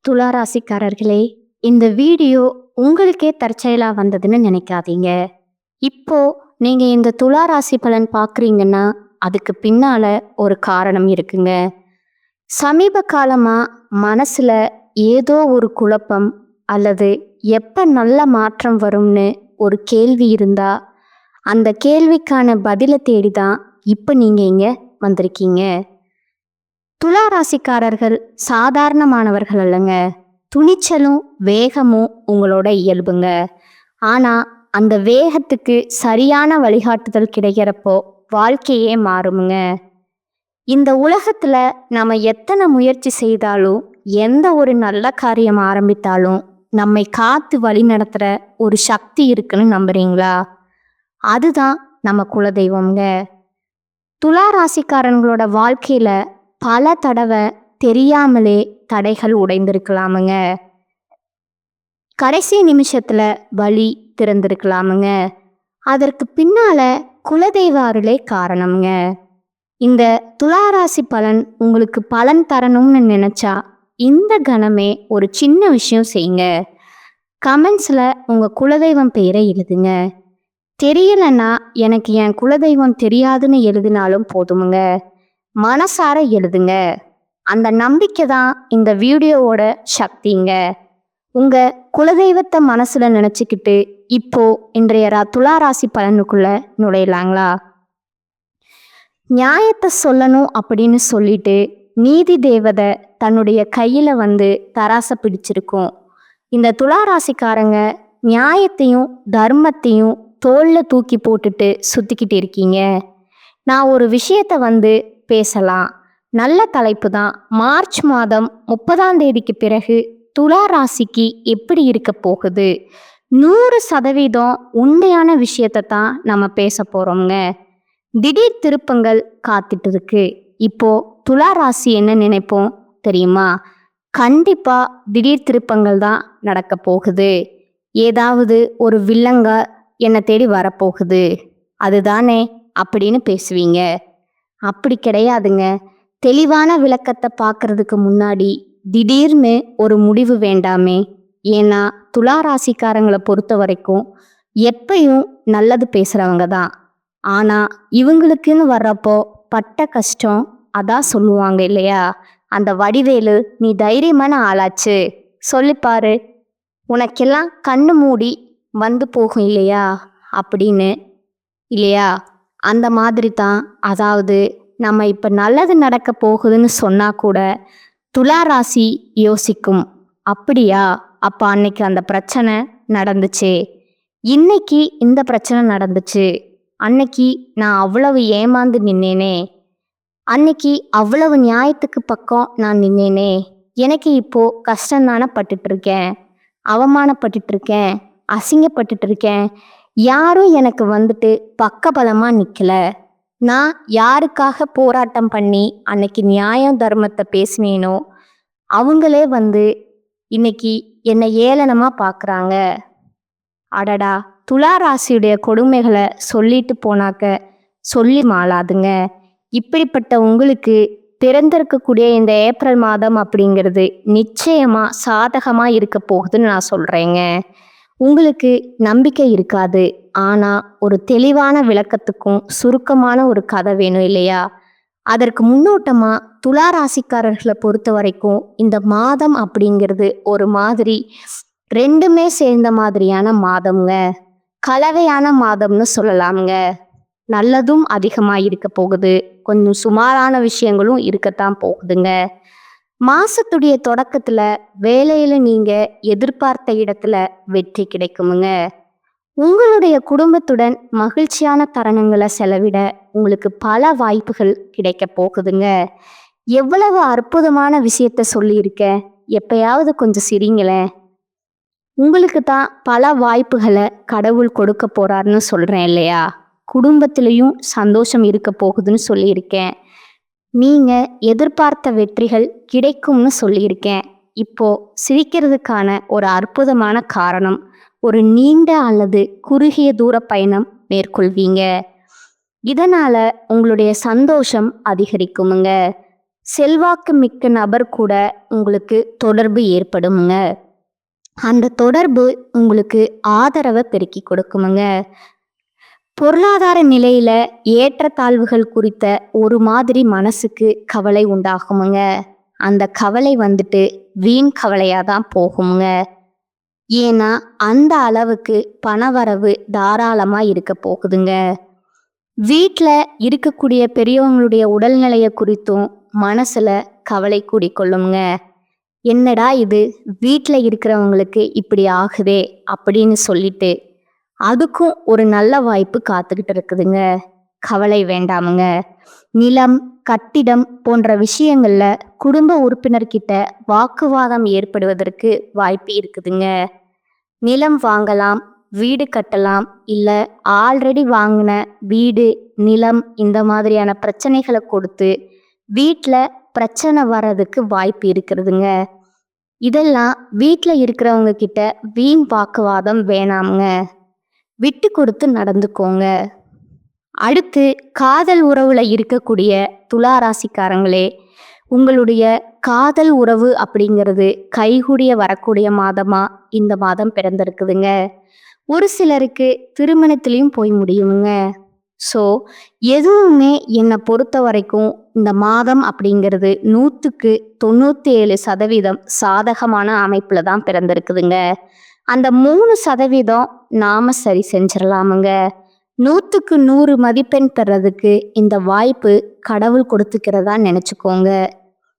துளாராசிக்காரர்களே, இந்த வீடியோ உங்களுக்கே தற்செயலா வந்ததுன்னு நினைக்காதீங்க. இப்போ நீங்க இந்த துளாராசி பலன் பார்க்குறீங்கன்னா, அதுக்கு பின்னால ஒரு காரணம் இருக்குங்க. சமீப காலமா மனசுல ஏதோ ஒரு குழப்பம் அல்லது எப்ப நல்ல மாற்றம் வரும்னு ஒரு கேள்வி இருந்தா, அந்த கேள்விக்கான பதில தேடி தான் இப்ப நீங்க இங்க வந்திருக்கீங்க. துளாராசிக்காரர்கள் சாதாரணமானவர்கள் அல்லங்க. துணிச்சலும் வேகமும் உங்களோட இயல்புங்க. ஆனா அந்த வேகத்துக்கு சரியான வழிகாட்டுதல் கிடைக்கிறப்போ வாழ்க்கையே மாறுமுங்க. இந்த உலகத்துல நாம எத்தனை முயற்சி செய்தாலும், எந்த ஒரு நல்ல காரியம் ஆரம்பித்தாலும் நம்மை காத்து வழி நடத்துற ஒரு சக்தி இருக்குன்னு நம்புறீங்களா? அதுதான் நம்ம குலதெய்வம்ங்க. துளாராசிக்காரங்களோட வாழ்க்கையில பல தடவை தெரியாமலே தடைகள் உடைந்திருக்கலாமுங்க. கடைசி நிமிஷத்துல வழி திறந்திருக்கலாமுங்க. அதற்கு பின்னால குலதெய்வ அருளே காரணம்ங்க. இந்த துளாராசி பலன் உங்களுக்கு பலன் தரணும்னு நினைச்சா இந்த கணமே ஒரு சின்ன விஷயம் செய்யுங்க. கமெண்ட்ஸ்ல உங்க குலதெய்வம் பெயரை எழுதுங்க. தெரியலன்னா எனக்கு என் குலதெய்வம் தெரியாதுன்னு எழுதினாலும் போதுமுங்க. மனசார எழுதுங்க. அந்த நம்பிக்கை தான் இந்த வீடியோவோட சக்திங்க. உங்க குலதெய்வத்தை மனசுல நினைச்சுக்கிட்டு இப்போ இன்றைய துளாராசி பலனுக்குள்ள நுழையலாங்களா? நியாயத்தை சொல்லணும் அப்படின்னு சொல்லிட்டு நீதி தேவதை தன்னுடைய கையில தராசை பிடிச்சிருக்கும். இந்த துளாராசிக்காரங்க நியாயத்தையும் தர்மத்தையும் தோல்ல தூக்கி போட்டுட்டு சுத்திக்கிட்டு இருக்கீங்க. நான் ஒரு விஷயத்த பேசலாம். நல்ல தலைப்பு தான். மார்ச் மாதம் 30ஆம் தேதிக்கு பிறகு துலா ராசிக்கு எப்படி இருக்க போகுது? 100% உண்மையான விஷயத்தை தான் நம்ம பேச போறோம்ங்க. திடீர் திருப்பங்கள் காத்துட்டு இருக்கு. இப்போ துலா ராசி என்ன நினைப்போம் தெரியுமா? கண்டிப்பா திடீர் திருப்பங்கள் தான் நடக்க போகுது. ஏதாவது ஒரு வில்லங்க என்னை தேடி வரப்போகுது, அதுதானே அப்படின்னு பேசுவீங்க. அப்படி கிடையாதுங்க. தெளிவான விளக்கத்தை பார்க்கறதுக்கு முன்னாடி திடீர்னு ஒரு முடிவு வேண்டாமே. ஏன்னா துளாராசிக்காரங்களை பொறுத்த வரைக்கும் எப்பயும் நல்லது பேசுறவங்க தான். ஆனா இவங்களுக்குன்னு வர்றப்போ பட்ட கஷ்டம் அதான் சொல்லுவாங்க இல்லையா? அந்த வடிவேலு, நீ தைரியமான ஆளாச்சு, சொல்லிப்பாரு, உனக்கெல்லாம் கண்ணு மூடி போகும் இல்லையா அப்படின்னு, இல்லையா? அந்த மாதிரி தான். அதாவது நம்ம இப்போ நல்லது நடக்க போகுதுன்னு சொன்னா கூட துலா ராசி யோசிக்கும், அப்படியா, அப்போ அன்னைக்கு அந்த பிரச்சனை நடந்துச்சு, இன்னைக்கு இந்த பிரச்சனை நடந்துச்சு, அன்னைக்கு நான் அவ்வளவு ஏமாந்து நின்னேனே, அன்னைக்கு அவ்வளவு நியாயத்துக்கு பக்கம் நான் நின்னேனே, எனக்கு இப்போ கஷ்டம்தானே பட்டுட்டு இருக்கேன், அவமானப்பட்டுட்டு இருக்கேன், அசிங்கப்பட்டுட்டு இருக்கேன், யாரும் எனக்கு பக்கபலமா நிற்கல, நான் யாருக்காக போராட்டம் பண்ணி அன்னைக்கு நியாயம் தர்மத்தை பேசினேனோ அவங்களே இன்னைக்கு என்னை ஏளனமா பார்க்குறாங்க. அடடா, துலா ராசியுடைய கொடுமைகளை சொல்லிட்டு போனாக்க சொல்லி மாளாதுங்க. இப்படிப்பட்ட உங்களுக்கு பிறந்திருக்கக்கூடிய இந்த ஏப்ரல் மாதம் அப்படிங்கிறது நிச்சயமா சாதகமா இருக்க போகுதுன்னு நான் சொல்றேங்க. உங்களுக்கு நம்பிக்கை இருக்காது. ஆனா ஒரு தெளிவான விளக்கத்துக்கும் சுருக்கமான ஒரு கதை வேணும் இல்லையா? அதற்கு முன்னோட்டமா துலா ராசிக்காரர்களை பொறுத்த வரைக்கும் இந்த மாதம் அப்படிங்கிறது ஒரு மாதிரி ரெண்டுமே சேர்ந்த மாதிரியான மாதம்ங்க. கலவையான மாதம்னு சொல்லலாம்ங்க. நல்லதும் அதிகமாக இருக்க போகுது, கொஞ்சம் சுமாரான விஷயங்களும் இருக்கத்தான் போகுதுங்க. மாசத்துடைய தொடக்கத்துல வேலையில நீங்க எதிர்பார்த்த இடத்துல வெற்றி கிடைக்குமுங்க. உங்களுடைய குடும்பத்துடன் மகிழ்ச்சியான தருணங்களை செலவிட உங்களுக்கு பல வாய்ப்புகள் கிடைக்க போகுதுங்க. எவ்வளவு அற்புதமான விஷயத்த சொல்லியிருக்க, எப்பயாவது கொஞ்சம் சிரிங்களேன். உங்களுக்கு தான் பல வாய்ப்புகளை கடவுள் கொடுக்க போறாருன்னு சொல்றேன் இல்லையா? குடும்பத்திலையும் சந்தோஷம் இருக்க போகுதுன்னு சொல்லியிருக்கேன். நீங்க எதிர்பார்த்த வெற்றிகள் கிடைக்கும்னு சொல்லியிருக்கேன். இப்போ சிரிக்கிறதுக்கான ஒரு அற்புதமான காரணம், ஒரு நீண்ட அல்லது குறுகிய தூர பயணம் மேற்கொள்வீங்க. இதனால உங்களுடைய சந்தோஷம் அதிகரிக்குமுங்க. செல்வாக்கு மிக்க நபர் கூட உங்களுக்கு தொடர்பு ஏற்படுமுங்க. அந்த தொடர்பு உங்களுக்கு ஆதரவை பெருக்கி கொடுக்குமுங்க. பொருளாதார நிலையில ஏற்றத்தாழ்வுகள் குறித்த ஒரு மாதிரி மனசுக்கு கவலை உண்டாகுமுங்க. அந்த கவலை வந்துட்டு வீண் கவலையாக தான் போகுமுங்க. ஏன்னா அந்த அளவுக்கு பணவரவு தாராளமாக இருக்க போகுதுங்க. வீட்டில் இருக்கக்கூடிய பெரியவங்களுடைய உடல்நிலையை குறித்தும் மனசில் கவலை கூடிக்கொள்ளுங்க. என்னடா இது, வீட்டில் இருக்கிறவங்களுக்கு இப்படி ஆகுதே அப்படின்னு சொல்லிட்டு அதுக்கும் ஒரு நல்ல வாய்ப்பு காத்துக்கிட்டு இருக்குதுங்க. கவலை வேண்டாமுங்க. நிலம், கட்டிடம் போன்ற விஷயங்கள்ல குடும்ப உறுப்பினர்கிட்ட வாக்குவாதம் ஏற்படுவதற்கு வாய்ப்பு இருக்குதுங்க. நிலம் வாங்கலாம், வீடு கட்டலாம், இல்லை ஆல்ரெடி வாங்கின வீடு, நிலம் இந்த மாதிரியான பிரச்சனைகளை கொடுத்து வீட்டில் பிரச்சனை வர்றதுக்கு வாய்ப்பு இருக்கிறதுங்க. இதெல்லாம் வீட்டில் இருக்கிறவங்க கிட்ட வீண் வாக்குவாதம் வேணாமுங்க. விட்டு கொடுத்து நடந்துக்கோங்க. அடுத்து காதல் உறவுல இருக்கக்கூடிய துளாராசிக்காரங்களே, உங்களுடைய காதல் உறவு அப்படிங்கிறது கைகூடிய வரக்கூடிய மாதமா இந்த மாதம் பிறந்திருக்குதுங்க. ஒரு சிலருக்கு திருமணத்திலையும் போய் முடியுங்க. ஸோ எதுவுமே என்னை பொறுத்த வரைக்கும் இந்த மாதம் அப்படிங்கிறது 100க்கு 97% சாதகமான அமைப்பில் தான் பிறந்திருக்குதுங்க. அந்த 3% நாம சரி செஞ்சிடலாமுங்க. 100க்கு 100 மதிப்பெண் பெறதுக்கு இந்த வாய்ப்பு கடவுள் கொடுத்துக்கிறதா நினச்சிக்கோங்க.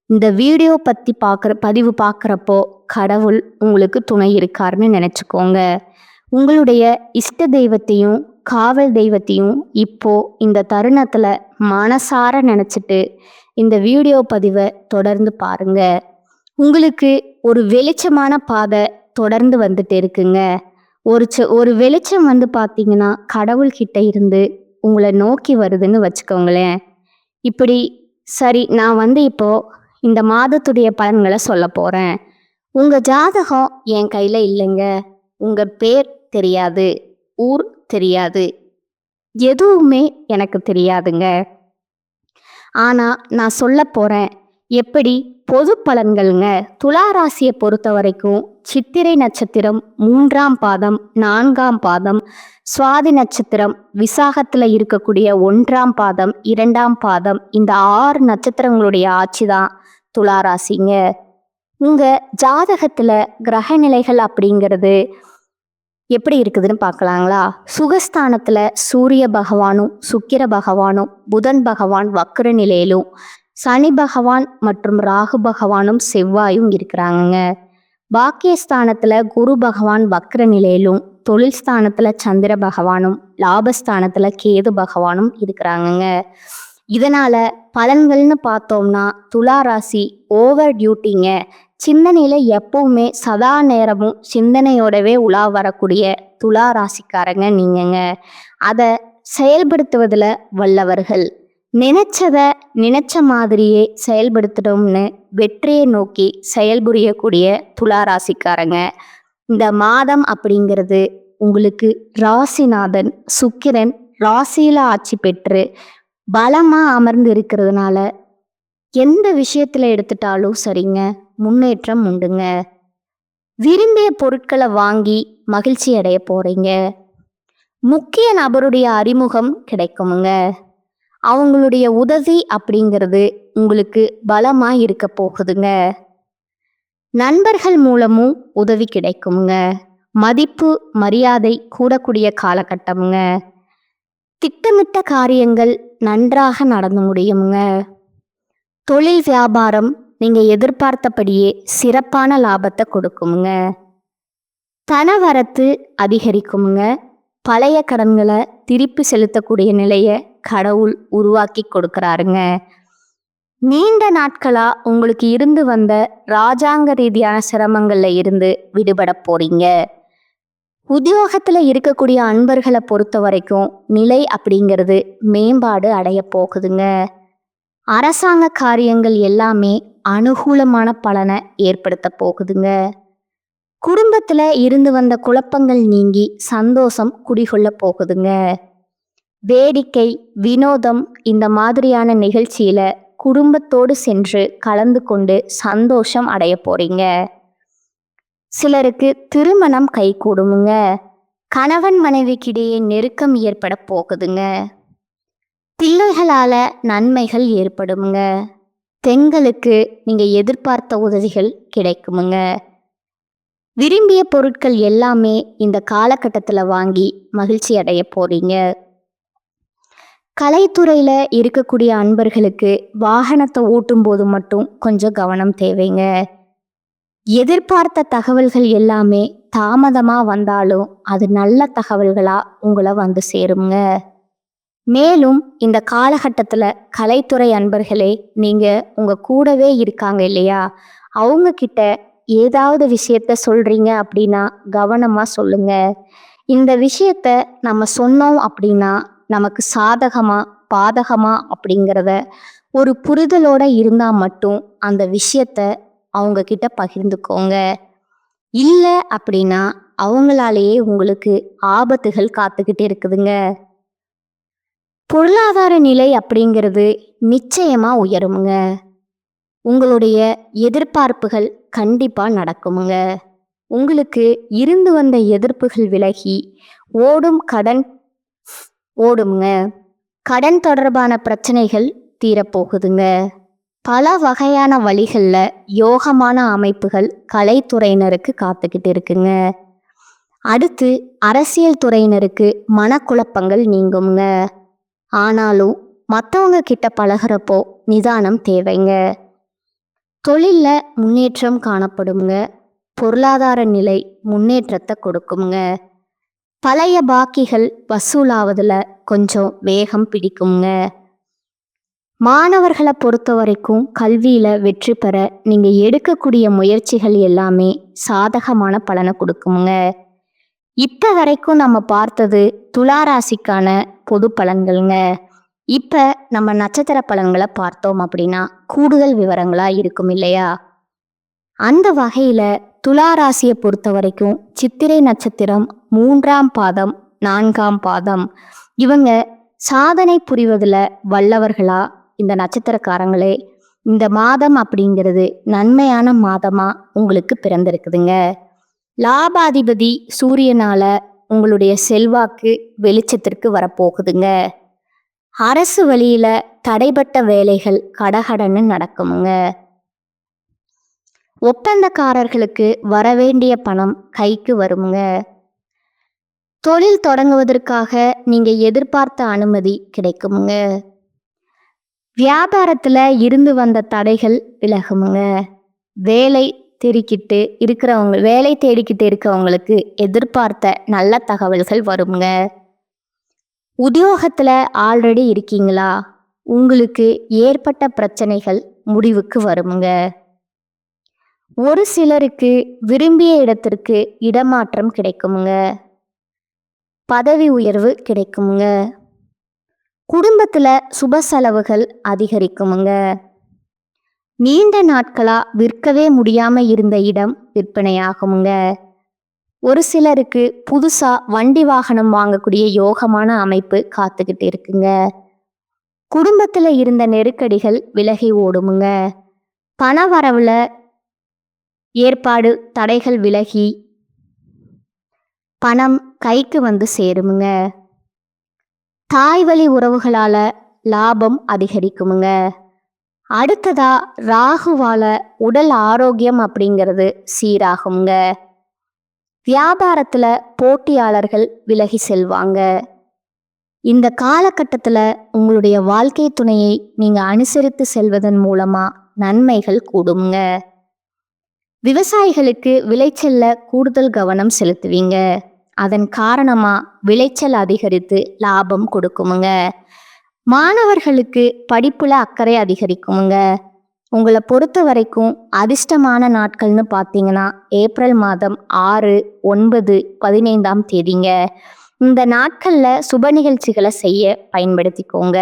இந்த வீடியோ பற்றி பதிவு பார்க்குறப்போ கடவுள் உங்களுக்கு துணை இருக்காருன்னு நினச்சிக்கோங்க. உங்களுடைய இஷ்ட தெய்வத்தையும் காவல் தெய்வத்தையும் இப்போ இந்த தருணத்தில் மனசார நினச்சிட்டு இந்த வீடியோ பதிவை தொடர்ந்து பாருங்க. உங்களுக்கு ஒரு வெளிச்சமான பாதை தொடர்ந்து வந்துட்டு இருக்குங்க. ஒரு வெளிச்சம் வந்து பார்த்தீங்கன்னா கடவுள்கிட்ட இருந்து உங்களை நோக்கி வருதுன்னு வச்சுக்கோங்களேன். இப்படி சரி, நான் வந்து இப்போ இந்த மாதத்துடைய பலன்களை சொல்ல போகிறேன். உங்கள் ஜாதகம் என் கையில் இல்லைங்க. உங்கள் பேர் தெரியாது, ஊர் தெரியாது, எதுவுமே எனக்கு தெரியாதுங்க. ஆனால் நான் சொல்ல போகிறேன் எப்படி பொது பலன்கள்ங்க. துளாராசியை பொறுத்த வரைக்கும் சித்திரை நட்சத்திரம் 3ஆம் பாதம், 4ஆம் பாதம், சுவாதி நட்சத்திரம், விசாகத்தில் இருக்கக்கூடிய 1ஆம் பாதம், 2ஆம் பாதம், இந்த 6 நட்சத்திரங்களுடைய ஆட்சி தான் துளாராசிங்க. உங்கள் ஜாதகத்தில் கிரக நிலைகள் அப்படிங்கிறது எப்படி இருக்குதுன்னு பார்க்கலாங்களா? சுகஸ்தானத்தில் சூரிய பகவானும் சுக்கிர பகவானும் புதன் பகவான் வக்ர நிலையிலும், சனி பகவான் மற்றும் ராகு பகவானும் செவ்வாயும் இருக்கிறாங்கங்க. பாக்கியஸ்தானத்தில் குரு பகவான் வக்ர நிலையிலும், தொழில் ஸ்தானத்தில் சந்திர பகவானும், லாபஸ்தானத்தில் கேது பகவானும் இருக்கிறாங்கங்க. இதனால் பலன்கள்னு பார்த்தோம்னா துளாராசி ஓவர் டியூட்டிங்க. சிந்தனையில் எப்பவுமே சதா நேரமும் சிந்தனையோடவே உலா வரக்கூடிய துளாராசிக்காரங்க நீங்கங்க. அதை செயல்படுத்துவதில் வல்லவர்கள். நினைச்ச மாதிரியே செயல்படுத்தணும்னு வெற்றியை நோக்கி செயல்புரியக்கூடிய துளாராசிக்காரங்க. இந்த மாதம் அப்படிங்கிறது உங்களுக்கு ராசிநாதன் சுக்கிரன் ராசியில் ஆட்சி பெற்று பலமாக அமர்ந்து இருக்கிறதுனால எந்த விஷயத்தில் எடுத்துட்டாலும் சரிங்க, முன்னேற்றம் உண்டுங்க. விரும்பிய பொருட்களை வாங்கி மகிழ்ச்சி அடைய போகிறீங்க. முக்கிய நபருடைய அறிமுகம் கிடைக்குமுங்க. அவங்களுடைய உதவி அப்படிங்கிறது உங்களுக்கு பலமாக இருக்க போகுதுங்க. நண்பர்கள் மூலமும் உதவி கிடைக்குமுங்க. மதிப்பு மரியாதை கூடக்கூடிய காலகட்டமுங்க. திட்டமிட்ட காரியங்கள் நன்றாக நடந்து முடியுமுங்க. தொழில் வியாபாரம் நீங்கள் எதிர்பார்த்தபடியே சிறப்பான லாபத்தை கொடுக்குமுங்க. தனவரத்து அதிகரிக்குமுங்க. பழைய கடன்களை திருப்பி செலுத்தக்கூடிய நிலையை கடவுள் உருவாக்கி கொடுக்குறாருங்க. நீண்ட நாட்களாக உங்களுக்கு இருந்து வந்த ராஜாங்க ரீதியான சிரமங்களில் இருந்து விடுபட போறீங்க. உத்தியோகத்தில் இருக்கக்கூடிய அன்பர்களை பொறுத்த வரைக்கும் நிலை அப்படிங்கிறது மேம்பாடு அடைய போகுதுங்க. அரசாங்க காரியங்கள் எல்லாமே அனுகூலமான பலனை ஏற்படுத்த போகுதுங்க. குடும்பத்தில் இருந்து வந்த குழப்பங்கள் நீங்கி சந்தோஷம் குடிகொள்ள போகுதுங்க. வேடிக்கை வினோதம் இந்த மாதிரியான நிகழ்ச்சியில் குடும்பத்தோடு சென்று கலந்து கொண்டு சந்தோஷம் அடைய போறீங்க. சிலருக்கு திருமணம் கைகூடுமுங்க. கணவன் மனைவிக்கிடையே நெருக்கம் ஏற்பட போகுதுங்க. பிள்ளைகளால நன்மைகள் ஏற்படுமுங்க. பெண்களுக்கு நீங்க எதிர்பார்த்த உதவிகள் கிடைக்குமுங்க. விரும்பிய பொருட்கள் எல்லாமே இந்த காலகட்டத்தில் வாங்கி மகிழ்ச்சி அடைய போறீங்க. கலைத்துறையில் இருக்கக்கூடிய அன்பர்களுக்கு வாகனத்தை ஓட்டும் போது மட்டும் கொஞ்சம் கவனம் தேவைங்க. எதிர்பார்த்த தகவல்கள் எல்லாமே தாமதமாக வந்தாலும் அது நல்ல தகவல்களாக உங்களை வந்து சேருங்க. மேலும் இந்த காலகட்டத்தில் கலைத்துறை அன்பர்களே, நீங்கள் உங்கள் கூடவே இருக்காங்க இல்லையா, அவங்க கிட்ட ஏதாவது விஷயத்த சொல்கிறீங்க அப்படின்னா கவனமாக சொல்லுங்க. இந்த விஷயத்த நம்ம சொன்னோம் அப்படின்னா நமக்கு சாதகமா பாதகமா அப்படிங்கிறத ஒரு புரிதலோட இருந்தால் மட்டும் அந்த விஷயத்த அவங்க கிட்ட பகிர்ந்துக்கோங்க. இல்லை அப்படின்னா அவங்களாலேயே உங்களுக்கு ஆபத்துகள் காத்துக்கிட்டு இருக்குதுங்க. பொருளாதார நிலை அப்படிங்கிறது நிச்சயமா உயருமுங்க. உங்களுடைய எதிர்பார்ப்புகள் கண்டிப்பாக நடக்குமுங்க. உங்களுக்கு இருந்து வந்த எதிர்ப்புகள் விலகி கடன் ஓடுங்க. கடன் தொடர்பான பிரச்சனைகள் தீரப்போகுதுங்க. பல வகையான வழிகளில் யோகமான அமைப்புகள் கலைத்துறையினருக்கு காத்துக்கிட்டு இருக்குங்க. அடுத்து அரசியல் துறையினருக்கு மனக்குழப்பங்கள் நீங்குங்க. ஆனாலும் மற்றவங்க கிட்ட பழகிறப்போ நிதானம் தேவைங்க. தொழிலில் முன்னேற்றம் காணப்படுங்க. பொருளாதார நிலை முன்னேற்றத்தை கொடுக்குங்க. பழைய பாக்கிகள் வசூலாவதில் கொஞ்சம் வேகம் பிடிக்குங்க. மாணவர்களை பொறுத்த வரைக்கும் கல்வியில் வெற்றி பெற நீங்கள் எடுக்கக்கூடிய முயற்சிகள் எல்லாமே சாதகமான பலனை கொடுக்குங்க. இப்போ வரைக்கும் நம்ம பார்த்தது துளாராசிக்கான பொது பலன்கள்ங்க. இப்போ நம்ம நட்சத்திர பலன்களை பார்த்தோம் அப்படின்னா கூடுதல் விவரங்களாக இருக்கும் இல்லையா. அந்த வகையில் துளாராசியை பொறுத்த வரைக்கும் சித்திரை நட்சத்திரம் 3ஆம் பாதம் 4ஆம் பாதம் இவங்க சாதனை புரிவதில் வல்லவர்களா இந்த நட்சத்திரக்காரங்களே. இந்த மாதம் அப்படிங்கிறது நன்மையான மாதமாக உங்களுக்கு பிறந்திருக்குதுங்க. லாபாதிபதி சூரியனால உங்களுடைய செல்வாக்கு வெளிச்சத்திற்கு வரப்போகுதுங்க. அரசு வழியில தடைப்பட்ட வேலைகள் கடகடன்னு நடக்குமுங்க. ஒப்பந்தக்காரர்களுக்கு வரவேண்டிய பணம் கைக்கு வருமுங்க. தொழில் தொடங்குவதற்காக நீங்க எதிர்பார்த்த அனுமதி கிடைக்குமுங்க. வியாபாரத்துல இருந்து வந்த தடைகள் விலகுமுங்க. வேலை தேடிக்கிட்டு இருக்கிறவங்களுக்கு எதிர்பார்த்த நல்ல தகவல்கள் வருங்க. உத்தியோகத்துல ஆல்ரெடி இருக்கீங்களா, உங்களுக்கு ஏற்பட்ட பிரச்சனைகள் முடிவுக்கு வருமுங்க. ஒரு சிலருக்கு விரும்பிய இடத்திற்கு இடமாற்றம் கிடைக்குமுங்க. பதவி உயர்வு கிடைக்குமுங்க. குடும்பத்துல சுப செலவுகள் அதிகரிக்குமுங்க. நீண்ட நாட்களா விற்கவே முடியாம இருந்த இடம் விற்பனையாகுமுங்க. ஒரு சிலருக்கு புதுசா வண்டி வாகனம் வாங்கக்கூடிய யோகமான அமைப்பு காத்துக்கிட்டு இருக்குங்க. குடும்பத்துல இருந்த நெருக்கடிகள் விலகி ஓடுமுங்க. பண வரவுல ஏற்பாடு தடைகள் விலகி பணம் கைக்கு வந்து சேருமுங்க. தாய் வழி உறவுகளால லாபம் அதிகரிக்குமுங்க. அடுத்ததா ராகுவால உடல் ஆரோக்கியம் அப்படிங்கிறது சீராகுங்க. வியாபாரத்துல போட்டியாளர்கள் விலகி செல்வாங்க. இந்த காலகட்டத்தில் உங்களுடைய வாழ்க்கை துணையை நீங்க அனுசரித்து செல்வதன் மூலமா நன்மைகள் கூடுங்க. விவசாயிகளுக்கு விளைச்சல்ல கூடுதல் கவனம் செலுத்துவீங்க. அதன் காரணமா விளைச்சல் அதிகரித்து லாபம் கொடுக்குமுங்க. மாணவர்களுக்கு படிப்புல அக்கறை அதிகரிக்குமுங்க. உங்களை பொறுத்த வரைக்கும் அதிர்ஷ்டமான நாட்கள்னு பார்த்தீங்கன்னா ஏப்ரல் மாதம் 6, 9, 15ஆம் தேதிங்க. இந்த நாட்களில் சுப நிகழ்ச்சிகளை செய்ய பயன்படுத்திக்கோங்க.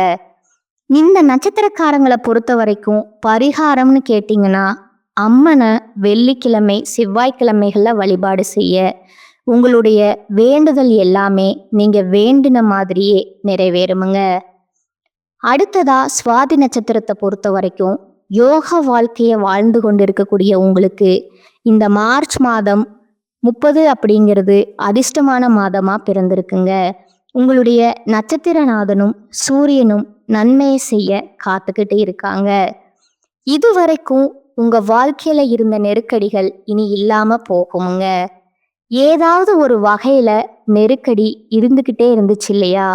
இந்த நட்சத்திரக்காரங்களை பொறுத்த வரைக்கும் பரிகாரம்னு கேட்டிங்கன்னா அம்மனை வெள்ளிக்கிழமை செவ்வாய்க்கிழமைகளில் வழிபாடு செய்ய உங்களுடைய வேண்டுதல் எல்லாமே நீங்கள் வேண்டின மாதிரியே நிறைவேறுமுங்க. அடுத்ததா சுவாதி நட்சத்திரத்தை பொறுத்த வரைக்கும் யோக வாழ்க்கையை வாழ்ந்து கொண்டு இருக்கக்கூடிய உங்களுக்கு இந்த மார்ச் மாதம் 30 அப்படிங்கிறது அதிர்ஷ்டமான மாதமா பிறந்திருக்குங்க. உங்களுடைய நட்சத்திரநாதனும் சூரியனும் நன்மையை செய்ய காத்துக்கிட்டு இருக்காங்க. இதுவரைக்கும் உங்க வாழ்க்கையில இருந்த நெருக்கடிகள் இனி இல்லாம போகுமுங்க. ஏதாவது ஒரு வகையில நெருக்கடி இருந்துகிட்டே இருந்துச்சு இல்லையா?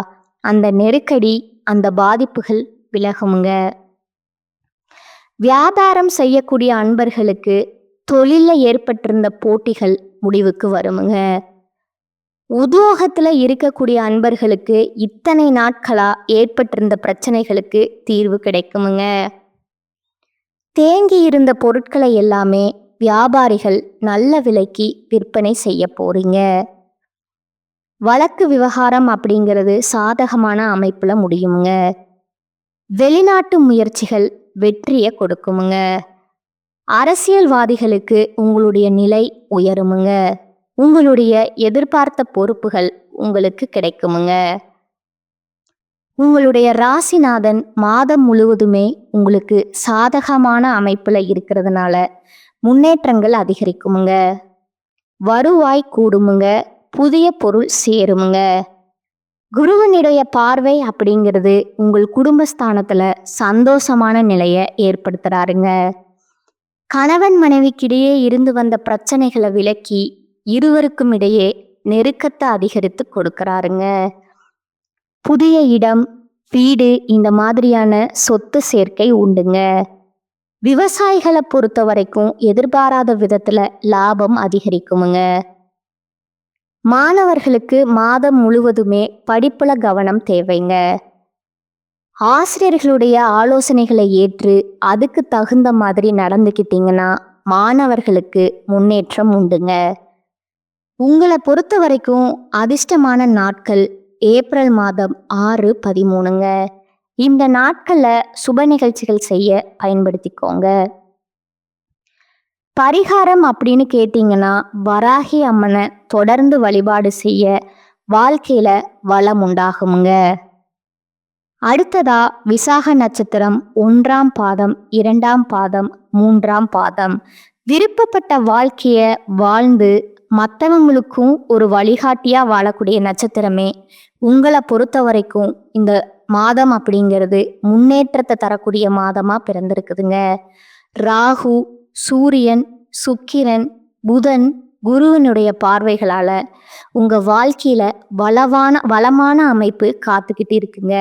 அந்த நெருக்கடி, அந்த பாதிப்புகள் விலகுமுங்க. வியாபாரம் செய்யக்கூடிய அன்பர்களுக்கு தொழில்ல ஏற்பட்டிருந்த போட்டிகள் முடிவுக்கு வருமுங்க. உத்தியோகத்துல இருக்கக்கூடிய அன்பர்களுக்கு இத்தனை நாட்களா ஏற்பட்டிருந்த பிரச்சனைகளுக்கு தீர்வு கிடைக்குமுங்க. தேங்கி இருந்த பொருட்களை எல்லாமே வியாபாரிகள் நல்ல விலைக்கு விற்பனை செய்ய போறீங்க. வழக்கு விவகாரம் அப்படிங்கிறது சாதகமான அமைப்புல முடியுமுங்க. வெளிநாட்டு முயற்சிகள் வெற்றியை கொடுக்குமுங்க. அரசியல்வாதிகளுக்கு உங்களுடைய நிலை உயருமுங்க. உங்களுடைய எதிர்பார்த்த பொறுப்புகள் உங்களுக்கு கிடைக்குமுங்க. உங்களுடைய ராசிநாதன் மாதம் முழுவதுமே உங்களுக்கு சாதகமான அமைப்புல இருக்கிறதுனால முன்னேற்றங்கள் அதிகரிக்குமுங்க. வருவாய் கூடுமுங்க. புதிய பொருள் சேருமுங்க. குருவனுடைய பார்வை அப்படிங்கிறது உங்கள் குடும்பஸ்தானத்துல சந்தோஷமான நிலையை ஏற்படுத்துறாருங்க. கணவன் மனைவிக்கிடையே இருந்து வந்த பிரச்சனைகளை விலக்கி இருவருக்கும் இடையே நெருக்கத்தை அதிகரித்து கொடுக்கறாருங்க. புதிய இடம், வீடு இந்த மாதிரியான சொத்து சேர்க்கை உண்டுங்க. விவசாயிகளை பொறுத்த வரைக்கும் எதிர்பாராத விதத்துல லாபம் அதிகரிக்குமுங்க. மாணவர்களுக்கு மாதம் முழுவதுமே படிப்புல கவனம் தேவைங்க. ஆசிரியர்களுடைய ஆலோசனைகளை ஏற்று அதுக்கு தகுந்த மாதிரி நடந்துக்கிட்டீங்கன்னா மாணவர்களுக்கு முன்னேற்றம் உண்டுங்க. உங்களை பொறுத்த வரைக்கும் அதிர்ஷ்டமான நாட்கள் ஏப்ரல் மாதம் 6, 13ங்க. இந்த நாட்களில் சுப நிகழ்ச்சிகள் செய்ய பயன்படுத்திக்கோங்க. பரிகாரம் அப்படின்னு கேட்டிங்கன்னா வராகி அம்மனை தொடர்ந்து வழிபாடு செய்ய வாழ்க்கையில வளம் உண்டாகுமுங்க. அடுத்ததா விசாக நட்சத்திரம் 1ஆம் பாதம், 2ஆம் பாதம், 3ஆம் பாதம். விருப்பப்பட்ட வாழ்க்கைய வாழ்ந்து மற்றவங்களுக்கும் ஒரு வழிகாட்டியா வாழக்கூடிய நட்சத்திரமே உங்களை பொறுத்த வரைக்கும் இந்த மாதம் அப்படிங்கிறது முன்னேற்றத்தை தரக்கூடிய மாதமா பிறந்திருக்குதுங்க. ராகு, சூரியன், சுக்கிரன், புதன், குருவினுடைய பார்வைகளால உங்க வாழ்க்கையில வளமான அமைப்பு காத்துக்கிட்டு இருக்குங்க.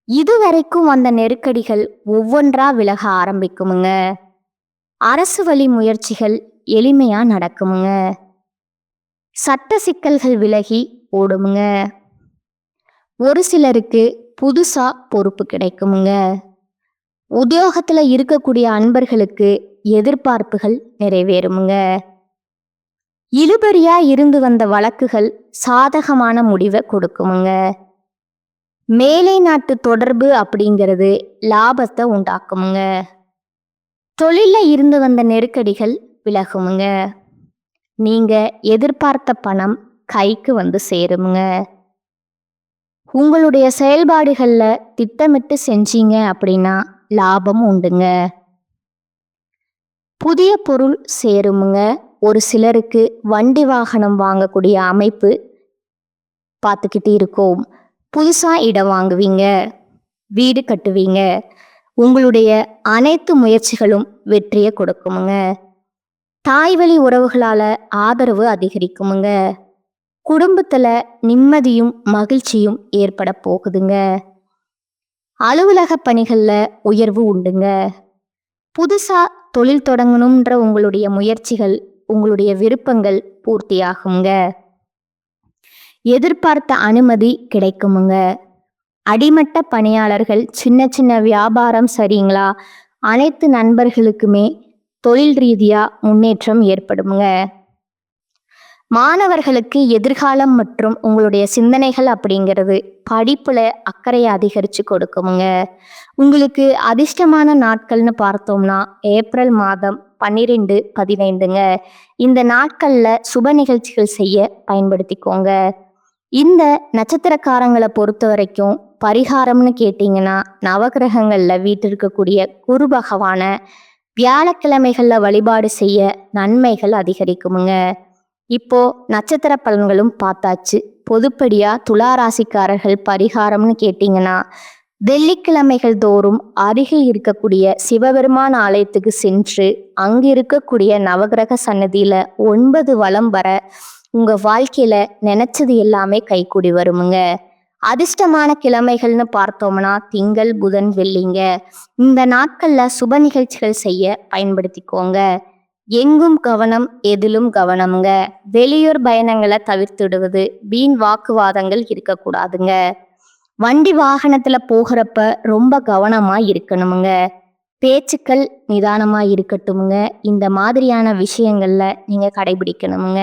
இதுவரைக்கும் வந்த நெருக்கடிகள் ஒவ்வொன்றா விலக ஆரம்பிக்குமுங்க. அரசு வழி முயற்சிகள் எளிமையா நடக்குமுங்க. சட்ட சிக்கல்கள் விலகி ஓடுமுங்க. ஒரு சிலருக்கு புதுசா பொறுப்பு கிடைக்குமுங்க. உத்தியோகத்துல இருக்கக்கூடிய அன்பர்களுக்கு எதிர்பார்ப்புகள் நிறைவேறுமுங்க. இழுபறியா இருந்து வந்த வழக்குகள் சாதகமான முடிவை கொடுக்குமுங்க. மேலை நாட்டு தொடர்பு அப்படிங்கிறது லாபத்தை உண்டாக்குமுங்க. தொழில இருந்து வந்த நெருக்கடிகள் விலகுமுங்க. நீங்க எதிர்பார்த்த பணம் கைக்கு வந்து சேருமுங்க. உங்களுடைய செயல்பாடுகள்ல திட்டமிட்டு செஞ்சீங்க அப்படின்னா லாபம் உண்டுங்க. புதிய பொருள் சேருமுங்க. ஒரு சிலருக்கு வண்டி வாகனம் வாங்கக்கூடிய அமைப்பு பார்த்துக்கிட்டு இருக்கோம். புதுசா இடம் வாங்குவீங்க, வீடு கட்டுவீங்க. உங்களுடைய அனைத்து முயற்சிகளும் வெற்றியை கொடுக்குமுங்க. தாய்வழி உறவுகளால ஆதரவு அதிகரிக்குமுங்க. குடும்பத்துல நிம்மதியும் மகிழ்ச்சியும் ஏற்பட போகுதுங்க. அலுவலக பணிகள்ல உயர்வு உண்டுங்க. புதுசா தொழில் தொடங்கணும்ன்ற உங்களுடைய முயற்சிகள், உங்களுடைய விருப்பங்கள் பூர்த்தியாகுங்க. எதிர்பார்த்த அனுமதி கிடைக்குமுங்க. அடிமட்ட பணியாளர்கள், சின்ன சின்ன வியாபாரம் சரிங்களா, அனைத்து நண்பர்களுக்குமே தொழில் ரீதியா முன்னேற்றம் ஏற்படுமுங்க. மாணவர்களுக்கு எதிர்காலம் மற்றும் உங்களுடைய சிந்தனைகள் அப்படிங்கிறது படிப்புல அக்கறையை அதிகரித்து கொடுக்குமுங்க. உங்களுக்கு அதிர்ஷ்டமான நாட்கள்னு பார்த்தோம்னா ஏப்ரல் மாதம் 12, 15ங்க. இந்த நாட்கள்ல சுப நிகழ்ச்சிகள் செய்ய பயன்படுத்திக்கோங்க. இந்த நட்சத்திரக்காரங்களை பொறுத்த வரைக்கும் பரிகாரம்னு கேட்டிங்கன்னா நவகிரகங்களில் வீட்டிருக்கக்கூடிய குரு பகவானை வியாழக்கிழமைகளில் வழிபாடு செய்ய நன்மைகள் அதிகரிக்குமுங்க. இப்போ நட்சத்திர பலன்களும் பார்த்தாச்சு. பொதுப்படியா துலா ராசிக்காரர்கள் பரிகாரம்னு கேட்டிங்கன்னா வெள்ளிக்கிழமைகள் தோறும் அருகில் இருக்கக்கூடிய சிவபெருமான் ஆலயத்துக்கு சென்று அங்கு இருக்கக்கூடிய நவகிரக சன்னதியில 9 வலம் வர உங்க வாழ்க்கையில நினைச்சது எல்லாமே கைகூடி வருமுங்க. அதிர்ஷ்டமான கிழமைகள்னு பார்த்தோம்னா திங்கள், புதன், வெள்ளிங்க. இந்த நாட்கள்ல சுப நிகழ்ச்சிகள் செய்ய பயன்படுத்திக்கோங்க. எங்கும் கவனம், எதிலும் கவனம்ங்க. வெளியூர் பயணங்களை தவிர்த்துடுவது, வீண் வாக்குவாதங்கள் இருக்கக்கூடாதுங்க. வண்டி வாகனத்துல போகிறப்ப ரொம்ப கவனமா இருக்கணுமுங்க. பேச்சுக்கள் நிதானமா இருக்கட்டுமுங்க. இந்த மாதிரியான விஷயங்கள்ல நீங்க கடைபிடிக்கணுமுங்க.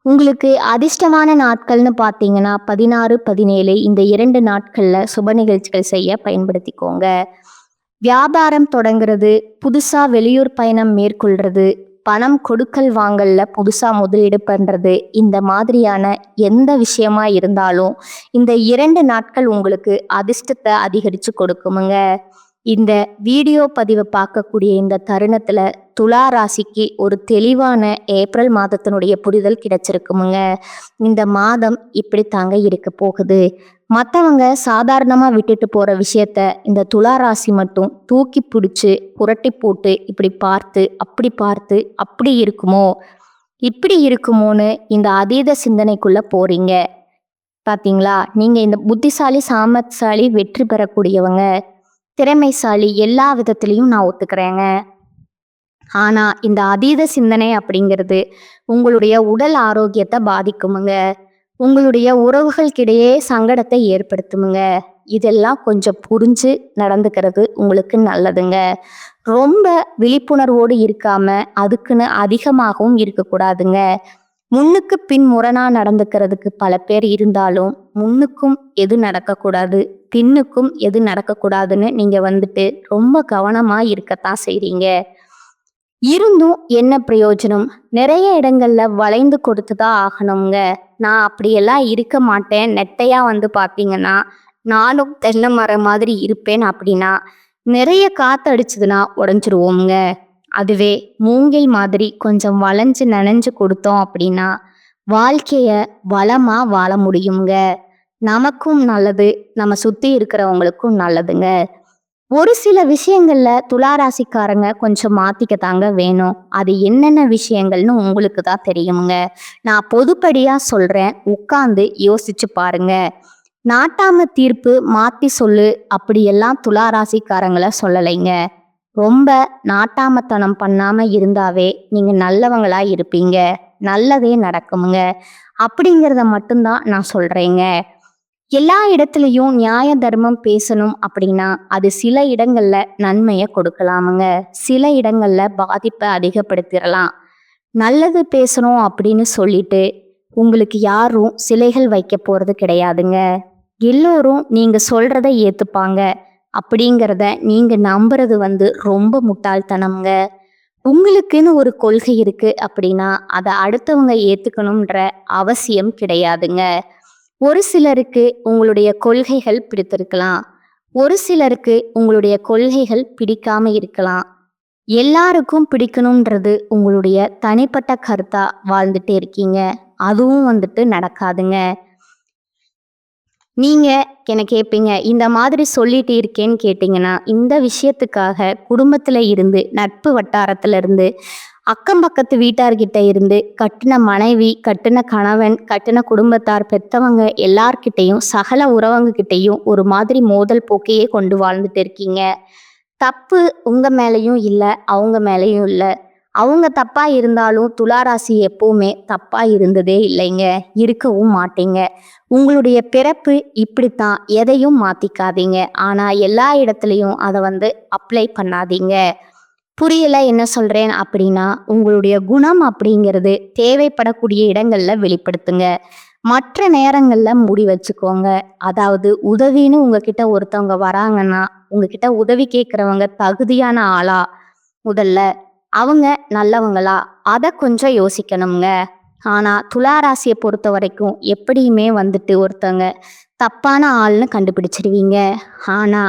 உங்களுக்கு அதிர்ஷ்டமான நாட்கள்னு பார்த்தீங்கன்னா 16, 17 இந்த 2 நாட்கள்ல சுப நிகழ்ச்சிகள் செய்ய பயன்படுத்திக்கோங்க. வியாபாரம் தொடங்குறது, புதுசா வெளியூர் பயணம் மேற்கொள்றது, பணம் கொடுக்கல் வாங்கல்ல புதுசா முதலீடு பண்றது, இந்த மாதிரியான எந்த விஷயமா இருந்தாலும் இந்த 2 நாட்கள் உங்களுக்கு அதிர்ஷ்டத்தை அதிகரிச்சு கொடுக்குமுங்க. இந்த வீடியோ பதிவை பார்க்கக்கூடிய இந்த தருணத்துல துலா ராசிக்கு ஒரு தெளிவான ஏப்ரல் மாதத்தினுடைய புரிதல் கிடைச்சிருக்குமுங்க. இந்த மாதம் இப்படி தாங்க இருக்க போகுது. மற்றவங்க சாதாரணமாக விட்டுட்டு போகிற விஷயத்த இந்த துலா ராசி மட்டும் தூக்கி பிடிச்சி புரட்டி போட்டு இப்படி பார்த்து அப்படி இருக்குமோ இப்படி இருக்குமோன்னு இந்த அதீத சிந்தனைக்குள்ள போறீங்க. பார்த்தீங்களா, நீங்கள் இந்த புத்திசாலி, சாமர்த்தியசாலி, வெற்றி பெறக்கூடியவங்க, திறமைசாலி, எல்லா விதத்துலேயும் நான் ஒத்துக்கிறேங்க. ஆனால் இந்த அதீத சிந்தனை அப்படிங்கிறது உங்களுடைய உடல் ஆரோக்கியத்தை பாதிக்குமுங்க. உங்களுடைய உறவுகளுக்கிடையே சங்கடத்தை ஏற்படுத்துமுங்க. இதெல்லாம் கொஞ்சம் புரிஞ்சு நடந்துக்கிறது உங்களுக்கு நல்லதுங்க. ரொம்ப விழிப்புணர்வோடு இருக்காம அதுக்குன்னு அதிகமாகவும் இருக்கக்கூடாதுங்க. முன்னுக்கு பின் முரணா நடந்துக்கிறதுக்கு பல பேர் இருந்தாலும் முன்னுக்கும் எது நடக்கக்கூடாது, பின்னுக்கும் எது நடக்கக்கூடாதுன்னு நீங்க வந்துட்டு ரொம்ப கவனமா இருக்கத்தான் செய்றீங்க. இருந்தும் என்ன பிரயோஜனம்? நிறைய இடங்கள்ல வளைந்து கொடுத்துதான் ஆகணுங்க. நான் அப்படியெல்லாம் இருக்க மாட்டேன், நெட்டையா வந்து பார்த்தீங்கன்னா நானும் தென்னை மரம் மாதிரி இருப்பேன் அப்படின்னா நிறைய காற்று அடிச்சதுன்னா உடஞ்சிருவோங்க. அதுவே மூங்கில் மாதிரி கொஞ்சம் வளைஞ்சு நனைஞ்சு கொடுத்தோம் அப்படின்னா வாழ்க்கைய வளமா வாழ முடியுங்க. நமக்கும் நல்லது, நம்ம சுற்றி இருக்கிறவங்களுக்கும் நல்லதுங்க. ஒரு சில விஷயங்கள்ல துளாராசிக்காரங்க கொஞ்சம் மாத்திக்கத்தாங்க வேணும். அது என்னென்ன விஷயங்கள்னு உங்களுக்கு தான் தெரியுங்க. நான் பொதுப்படியா சொல்றேன், உட்கார்ந்து யோசிச்சு பாருங்க. நாட்டாம தீர்ப்பு, மாத்தி சொல்லு அப்படியெல்லாம் துளாராசிக்காரங்களை சொல்லலைங்க. ரொம்ப நாட்டாமத்தனம் பண்ணாம இருந்தாவே நீங்க நல்லவங்களா இருப்பீங்க, நல்லதே நடக்குமுங்க. அப்படிங்கிறத மட்டும்தான் நான் சொல்றேங்க. எல்லா இடத்துலையும் நியாய தர்மம் பேசணும் அப்படின்னா அது சில இடங்கள்ல நன்மையை கொடுக்கலாமுங்க, சில இடங்கள்ல பாதிப்பை அதிகப்படுத்திடலாம். நல்லது பேசணும் அப்படின்னு சொல்லிட்டு உங்களுக்கு யாரும் சிலைகள் வைக்க போறது கிடையாதுங்க. எல்லோரும் நீங்க சொல்றதை ஏத்துப்பாங்க அப்படிங்கிறத நீங்க நம்புறது ரொம்ப முட்டாள்தனம்ங்க. உங்களுக்குன்னு ஒரு கொள்கை இருக்கு அப்படின்னா அதை அடுத்தவங்க ஏத்துக்கணும்ன்ற அவசியம் கிடையாதுங்க. ஒரு சிலருக்கு உங்களுடைய கொள்கைகள் பிடித்திருக்கலாம், ஒரு சிலருக்கு உங்களுடைய கொள்கைகள் பிடிக்காம இருக்கலாம். எல்லாருக்கும் பிடிக்கணும்ன்றது உங்களுடைய தனிப்பட்ட கருத்தா வாழ்ந்துட்டே இருக்கீங்க. அதுவும் நடக்காதுங்க. நீங்க என்ன கேட்பீங்க, இந்த மாதிரி சொல்லிட்டு இருக்கேன்னு கேட்டீங்கன்னா, இந்த விஷயத்துக்காக குடும்பத்துல இருந்து, நட்பு வட்டாரத்துல இருந்து, அக்கம் பக்கத்து வீட்டார்கிட்ட இருந்து, கட்டின மனைவி, கட்டின கணவன், கட்டின குடும்பத்தார், பெத்தவங்க எல்லார்கிட்டையும், சகல உறவங்ககிட்டையும் ஒரு மாதிரி மோதல் போக்கையே கொண்டு வாழ்ந்துட்டு இருக்கீங்க. தப்பு உங்க மேலேயும் இல்லை, அவங்க மேலேயும் இல்லை. அவங்க தப்பா இருந்தாலும் துளாராசி எப்பவுமே தப்பா இருந்ததே இல்லைங்க, இருக்கவும் மாட்டீங்க. உங்களுடைய பிறப்பு இப்படித்தான், எதையும் மாத்திக்காதீங்க. ஆனா எல்லா இடத்துலையும் அதை அப்ளை பண்ணாதீங்க. புரியல என்ன சொல்றேன் அப்படின்னா, உங்களுடைய குணம் அப்படிங்கிறது தேவைப்படக்கூடிய இடங்கள்ல வெளிப்படுத்துங்க, மற்ற நேரங்கள்ல மூடி வச்சுக்கோங்க. அதாவது உதவின்னு உங்ககிட்ட ஒருத்தவங்க வராங்கன்னா உங்ககிட்ட உதவி கேட்குறவங்க தகுதியான ஆளா, முதல்ல அவங்க நல்லவங்களா, அதை கொஞ்சம் யோசிக்கணுங்க. ஆனா துளாராசியை பொறுத்த வரைக்கும் எப்படியுமே ஒருத்தவங்க தப்பான ஆள்னு கண்டுபிடிச்சிருவீங்க. ஆனா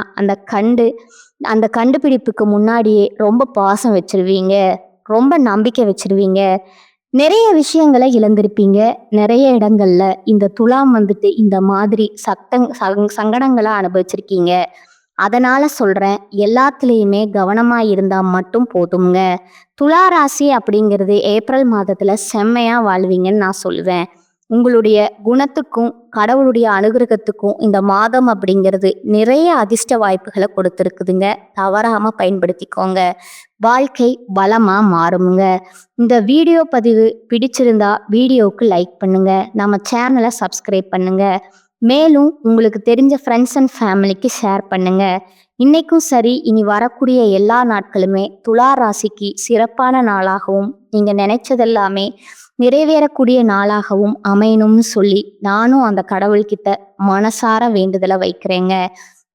அந்த கண்டுபிடிப்புக்கு முன்னாடியே ரொம்ப பாசம் வச்சிருவீங்க. ரொம்ப நம்பிக்கை வச்சிருவீங்க. நிறைய விஷயங்கள இழந்திருப்பீங்க. நிறைய இடங்கள்ல இந்த துலாம் வந்துட்டு இந்த மாதிரி சங்கடங்கள அனுபவிச்சிருக்கீங்க. அதனால சொல்றேன், எல்லாத்துலயுமே கவனமா இருந்தா மட்டும் போதும்ங்க. துலா ராசி அப்படிங்கிறது ஏப்ரல் மாதத்துல செம்மையா வாழ்வீங்கன்னு நான் சொல்லுவேன். உங்களுடைய குணத்துக்கும், கடவுளுடைய அனுகிரகத்துக்கும் இந்த மாதம் அப்படிங்கிறது நிறைய அதிர்ஷ்ட வாய்ப்புகள கொடுத்திருக்குதுங்க. தவறாம பயன்படுத்திக்கோங்க. வாழ்க்கை பலமா மாறும்ங்க. இந்த வீடியோ பதிவு பிடிச்சிருந்தா வீடியோவுக்கு லைக் பண்ணுங்க. நம்ம சேனலை சப்ஸ்கிரைப் பண்ணுங்க. மேலும் உங்களுக்கு தெரிஞ்ச ஃப்ரெண்ட்ஸ் அண்ட் ஃபேமிலிக்கு ஷேர் பண்ணுங்க. இன்னைக்கும் சரி, இனி வரக்கூடிய எல்லா நாட்களுமே துலா ராசிக்கு சிறப்பான நாளாகவும், நீங்க நினைச்சதெல்லாமே நிறைவேறக்கூடிய நாளாகவும் அமையணும்னு சொல்லி நானும் அந்த கடவுள்கிட்ட மனசார வேண்டுதலை வைக்கிறேங்க.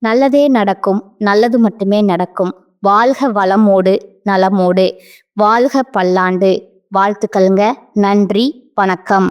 நல்லதே நடக்கும். நல்லது மட்டுமே நடக்கும். வாழ்க வளமோடு நலமோடு. வாழ்க பல்லாண்டு. வாழ்த்துக்கள்ங்க. நன்றி. வணக்கம்.